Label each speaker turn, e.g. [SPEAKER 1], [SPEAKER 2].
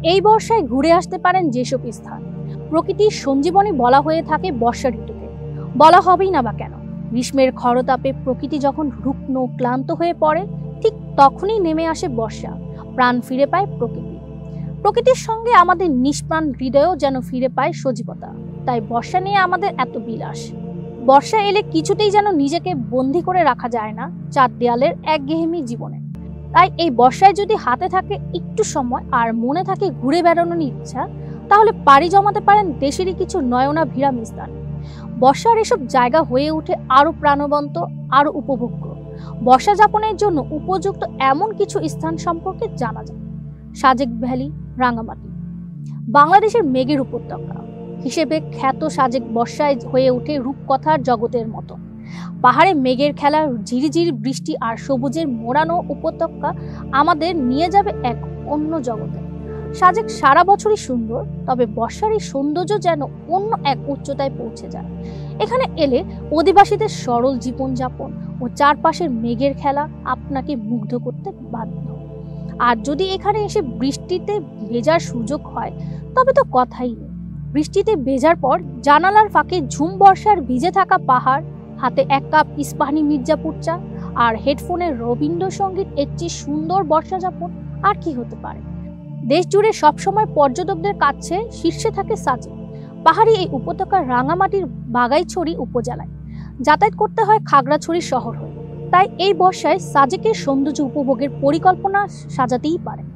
[SPEAKER 1] এই বর্ষায় ঘুরে আসতে পারেন যেসব স্থান। প্রকৃতির সঞ্জীবনী বলা হয়ে থাকে বর্ষা ঋতুকে, বলা হবেই না বা কেন। গ্রীষ্মের খরতাপে প্রকৃতি যখন রুগ্ন ক্লান্ত হয়ে পড়ে, ঠিক তখনই নেমে আসে বর্ষা। প্রাণ ফিরে পায় প্রকৃতি। প্রকৃতির সঙ্গে আমাদের নিষ্প্রাণ হৃদয়ও যেন ফিরে পায় সজীবতা। তাই বর্ষা নিয়ে আমাদের এত বিলাস। বর্ষা এলে কিছুতেই যেন নিজেকে বন্দী করে রাখা যায় না চার দেয়ালের একঘেয়েমি জীবনে। তাই এই বর্ষায় যদি হাতে থাকে একটু সময় আর মনে থাকে ঘুরে বেড়ানোর ইচ্ছা, তাহলে পাড়ি জমাতে পারেন দেশেরই কিছু নয়নাভিরাম স্থান। বর্ষার এসব জায়গা হয়ে ওঠে আরো প্রাণবন্ত, আরো উপভোগ্য। বর্ষা যাপনের জন্য উপযুক্ত এমন কিছু স্থান সম্পর্কে জানা যায়। সাজেক ভ্যালি, রাঙামাটি। বাংলাদেশের মেঘের উপত্যকা হিসেবে খ্যাত সাজেক বর্ষায় হয়ে ওঠে রূপকথার জগতের মতো। পাহাড়ে মেঘের খেলা, ঝিরিঝিরি বৃষ্টি আর সবুজের মোড়ানো উপত্যকা আমাদের নিয়ে যাবে এক অন্য জগতে। সাজেক সারা বছরই সুন্দর, তবে বর্ষার এই সৌন্দর্য যেন অন্য এক উচ্চতায় পৌঁছে যায়। এখানে এলে অধিবাসীদের সরল জীবনযাপন ও চারপাশের মেঘের খেলা আপনাকে মুগ্ধ করতে বাধ্য। আর যদি এখানে এসে বৃষ্টিতে ভেজার সুযোগ হয়, তবে তো কথাই নেই। বৃষ্টিতে ভেজার পর জানালার ফাঁকে ঝুম বর্ষার ভিজে থাকা পাহাড়, হাতে এক কাপ ইস্পাহানি মির্জাপুর চা আর হেডফোনের রবীন্দ্রসঙ্গীত, এর চেয়ে সুন্দর বর্ষা যাপন আর কি হতে পারে। দেশ জুড়ে সবসময় পর্যটকদের কাছে শীর্ষে থাকে সাজেক। পাহাড়ি এই উপত্যকার রাঙামাটির বাগাইছড়ি উপজেলায় যাতায়াত করতে হয় খাগড়াছড়ি শহর হয়ে। তাই এই বর্ষায় সাজেকের সৌন্দর্য উপভোগের পরিকল্পনা সাজাতেই পারেন।